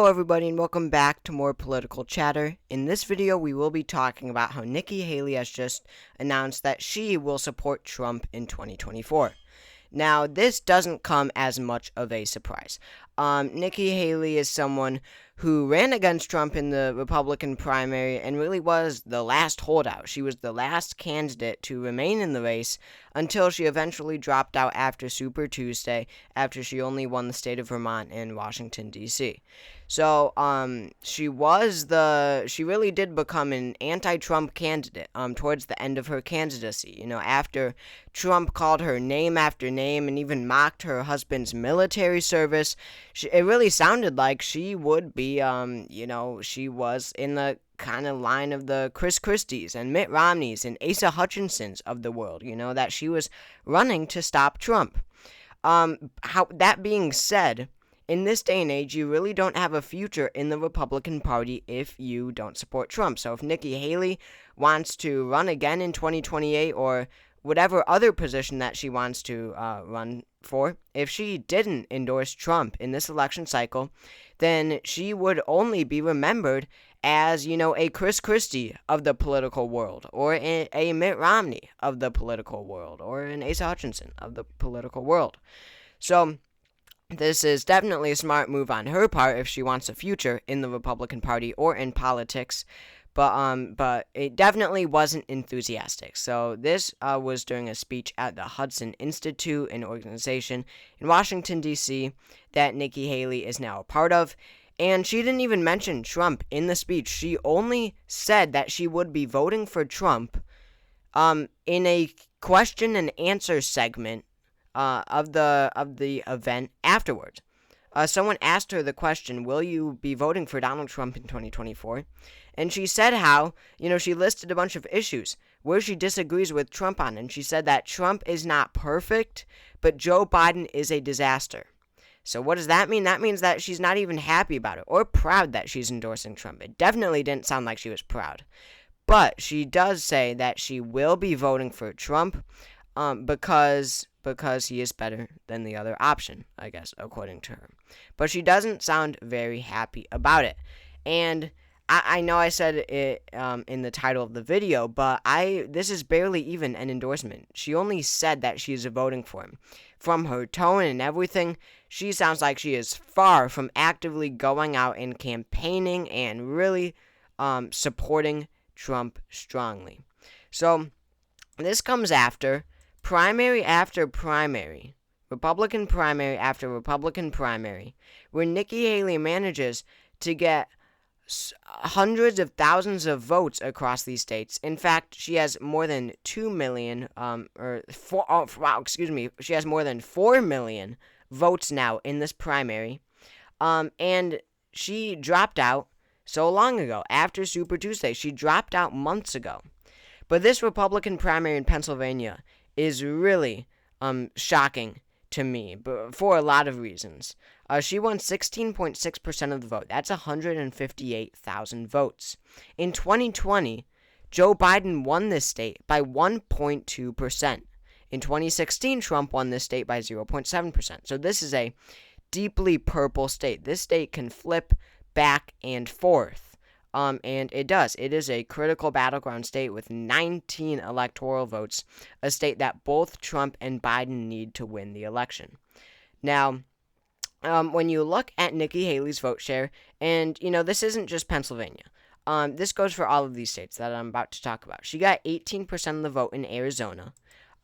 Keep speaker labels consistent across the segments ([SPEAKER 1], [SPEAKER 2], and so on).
[SPEAKER 1] Hello everybody and welcome back to more political chatter. In this video we will be talking about how Nikki Haley has just announced that she will support Trump in 2024. Now, this doesn't come as much of a surprise. Nikki Haley is someone who ran against Trump in the Republican primary and really was the last holdout. She was the last candidate to remain in the race until she eventually dropped out after Super Tuesday, after she only won the state of Vermont and Washington, D.C. So, she really did become an anti-Trump candidate, towards the end of her candidacy. After Trump called her name after name and even mocked her husband's military service, it really sounded like she would be, she was in the kind of line of the Chris Christies and Mitt Romneys and Asa Hutchinsons of the world, that she was running to stop Trump. That being said, in this day and age, you really don't have a future in the Republican Party if you don't support Trump. So if Nikki Haley wants to run again in 2028 or whatever other position that she wants to run for, if she didn't endorse Trump in this election cycle, then she would only be remembered as, a Chris Christie of the political world, or a Mitt Romney of the political world, or an Asa Hutchinson of the political world. So this is definitely a smart move on her part if she wants a future in the Republican Party or in politics, but it definitely wasn't enthusiastic. So this was during a speech at the Hudson Institute, an organization in Washington, D.C. that Nikki Haley is now a part of, and she didn't even mention Trump in the speech. She only said that she would be voting for Trump in a question and answer segment of the event afterwards. Someone asked her the question, will you be voting for Donald Trump in 2024? And she said how, she listed a bunch of issues where she disagrees with Trump on, and she said that Trump is not perfect, but Joe Biden is a disaster. So what does that mean? That means that she's not even happy about it or proud that she's endorsing Trump. It definitely didn't sound like she was proud. But she does say that she will be voting for Trump because he is better than the other option, I guess, according to her. But she doesn't sound very happy about it. And I know I said it in the title of the video, but this is barely even an endorsement. She only said that she is voting for him. From her tone and everything, she sounds like she is far from actively going out and campaigning and really supporting Trump strongly. So this comes after primary after primary, Republican primary after Republican primary, where Nikki Haley manages to get hundreds of thousands of votes across these states. In fact, she has more than 2 million, she has more than 4 million votes now in this primary, and she dropped out so long ago, after Super Tuesday. She dropped out months ago. But this Republican primary in Pennsylvania is really shocking to me, but for a lot of reasons. She won 16.6% of the vote. That's 158,000 votes. In 2020, Joe Biden won this state by 1.2%. In 2016, Trump won this state by 0.7%. So this is a deeply purple state. This state can flip back and forth. And it does. It is a critical battleground state with 19 electoral votes, a state that both Trump and Biden need to win the election. Now, when you look at Nikki Haley's vote share, and, this isn't just Pennsylvania. This goes for all of these states that I'm about to talk about. She got 18% of the vote in Arizona.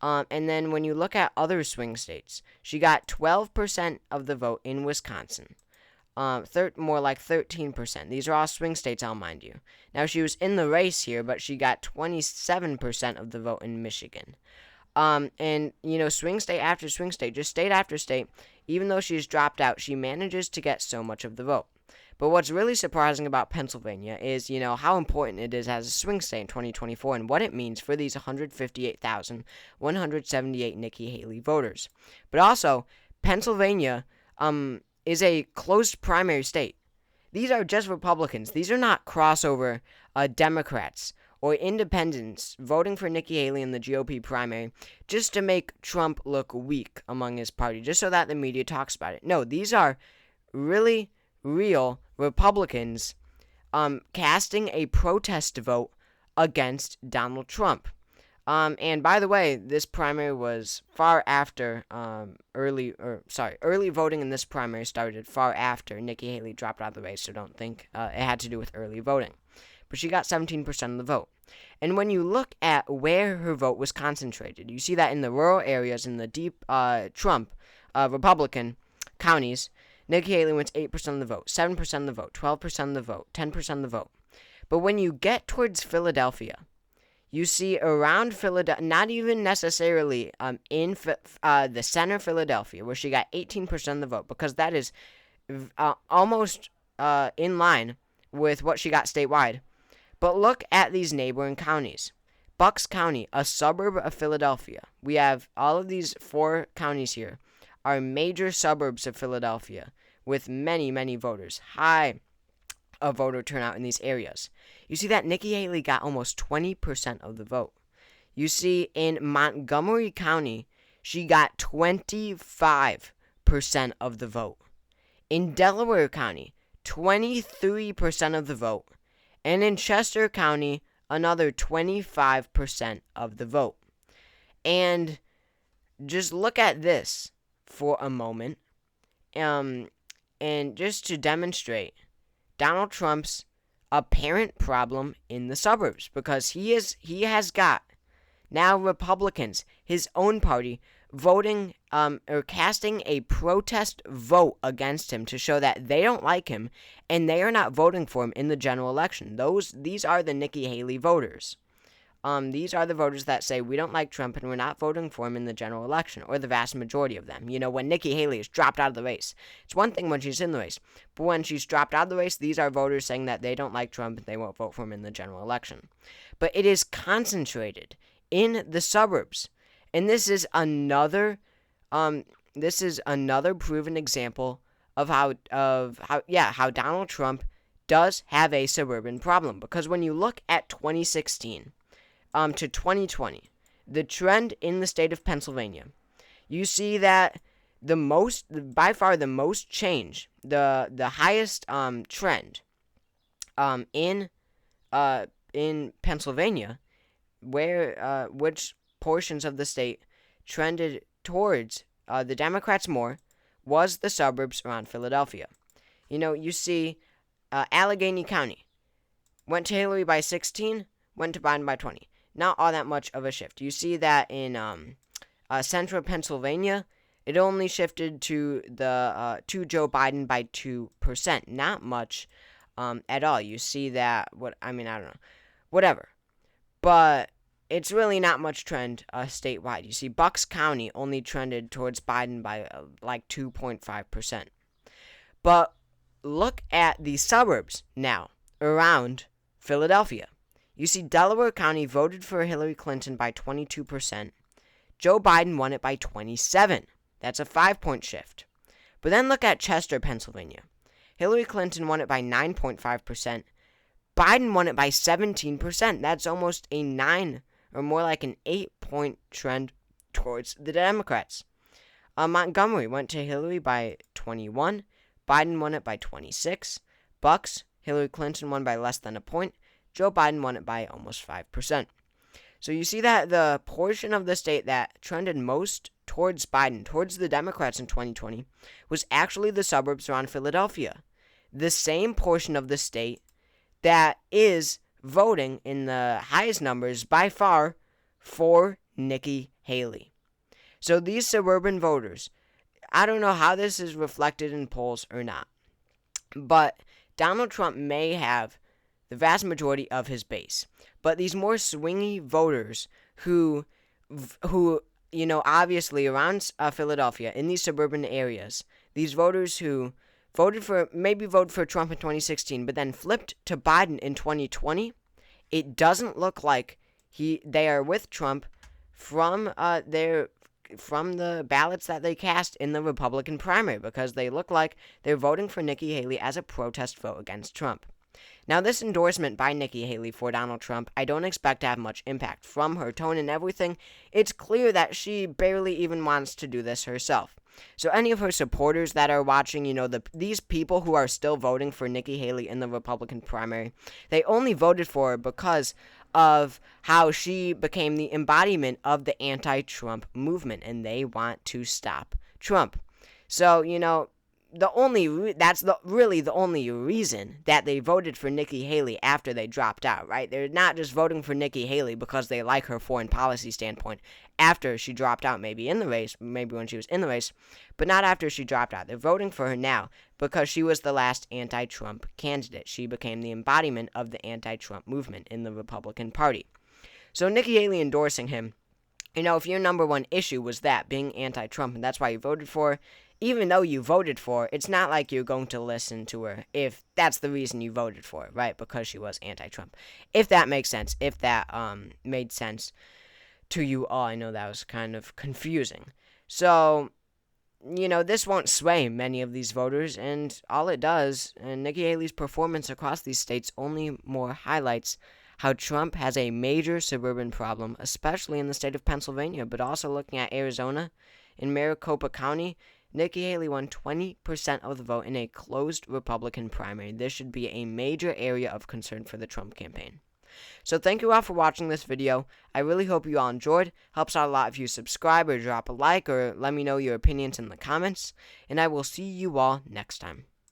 [SPEAKER 1] And then when you look at other swing states, she got 12% of the vote in Wisconsin. More like 13%. These are all swing states, I'll mind you. Now, she was in the race here, but she got 27% of the vote in Michigan. And, swing state after swing state, just state after state, even though she's dropped out, she manages to get so much of the vote. But what's really surprising about Pennsylvania is, how important it is as a swing state in 2024 and what it means for these 158,178 Nikki Haley voters. But also, Pennsylvania, is a closed primary state. These are just Republicans. These are not crossover Democrats or independents voting for Nikki Haley in the GOP primary just to make Trump look weak among his party, just so that the media talks about it. No, these are really real Republicans casting a protest vote against Donald Trump. And by the way, this primary was far after early voting in this primary started far after Nikki Haley dropped out of the race, so don't think it had to do with early voting. But she got 17% of the vote. And when you look at where her vote was concentrated, you see that in the rural areas, in the deep Trump Republican counties, Nikki Haley wins 8% of the vote, 7% of the vote, 12% of the vote, 10% of the vote. But when you get towards Philadelphia, you see around Philadelphia, not even necessarily in the center of Philadelphia, where she got 18% of the vote, because that is almost in line with what she got statewide. But look at these neighboring counties. Bucks County, a suburb of Philadelphia. We have all of these 4 counties here are major suburbs of Philadelphia with many, many voters. High voter turnout in these areas. You see that Nikki Haley got almost 20% of the vote. You see in Montgomery County, she got 25% of the vote. In Delaware County, 23% of the vote. And in Chester County, another 25% of the vote. And just look at this for a moment. And just to demonstrate Donald Trump's apparent problem in the suburbs, because he has got now Republicans, his own party, voting or casting a protest vote against him to show that they don't like him and they are not voting for him in the general election. These are the Nikki Haley voters. These are the voters that say we don't like Trump and we're not voting for him in the general election, or the vast majority of them. You know, when Nikki Haley is dropped out of the race, it's one thing when she's in the race, but when she's dropped out of the race, these are voters saying that they don't like Trump and they won't vote for him in the general election. But it is concentrated in the suburbs, and this is another proven example of how Donald Trump does have a suburban problem. Because when you look at 2016 to 2020, the trend in the state of Pennsylvania, you see that by far the most change, the highest trend in Pennsylvania, where which portions of the state trended towards the Democrats more, was the suburbs around Philadelphia. You know, you see Allegheny County went to Hillary by 16, went to Biden by 20. Not all that much of a shift. You see that in central Pennsylvania, it only shifted to Joe Biden by 2%. Not much at all. You see that, I don't know. Whatever. But it's really not much trend statewide. You see Bucks County only trended towards Biden by like 2.5%. But look at the suburbs now around Philadelphia. You see Delaware County voted for Hillary Clinton by 22%. Joe Biden won it by 27%. That's a 5-point shift. But then look at Chester, Pennsylvania. Hillary Clinton won it by 9.5%. Biden won it by 17%. That's almost a 9, or more like an 8-point trend towards the Democrats. Montgomery went to Hillary by 21. Biden won it by 26. Bucks, Hillary Clinton won by less than a point. Joe Biden won it by almost 5%. So you see that the portion of the state that trended most towards Biden, towards the Democrats in 2020, was actually the suburbs around Philadelphia. The same portion of the state that is voting in the highest numbers by far for Nikki Haley. So these suburban voters, I don't know how this is reflected in polls or not, but Donald Trump may have the vast majority of his base. But these more swingy voters who obviously around Philadelphia, in these suburban areas, these voters who voted for Trump in 2016, but then flipped to Biden in 2020, it doesn't look like they are with Trump from the ballots that they cast in the Republican primary, because they look like they're voting for Nikki Haley as a protest vote against Trump. Now, this endorsement by Nikki Haley for Donald Trump, I don't expect to have much impact. From her tone and everything, it's clear that she barely even wants to do this herself. So any of her supporters that are watching, these people who are still voting for Nikki Haley in the Republican primary, they only voted for her because of how she became the embodiment of the anti-Trump movement, and they want to stop Trump. So, that's really the only reason that they voted for Nikki Haley after they dropped out, right? They're not just voting for Nikki Haley because they like her foreign policy standpoint after she dropped out, maybe in the race, maybe when she was in the race, but not after she dropped out. They're voting for her now because she was the last anti-Trump candidate. She became the embodiment of the anti-Trump movement in the Republican Party. So Nikki Haley endorsing him, if your number one issue was that, being anti-Trump, and that's why you voted for her, even though you voted for her, it's not like you're going to listen to her if that's the reason you voted for her, right? Because she was anti-Trump. If that makes sense, if that made sense to you all. I know that was kind of confusing. So, this won't sway many of these voters, and all it does, and Nikki Haley's performance across these states only more highlights how Trump has a major suburban problem, especially in the state of Pennsylvania, but also looking at Arizona. In Maricopa County, Nikki Haley won 20% of the vote in a closed Republican primary. This should be a major area of concern for the Trump campaign. So thank you all for watching this video. I really hope you all enjoyed. Helps out a lot if you subscribe or drop a like or let me know your opinions in the comments. And I will see you all next time.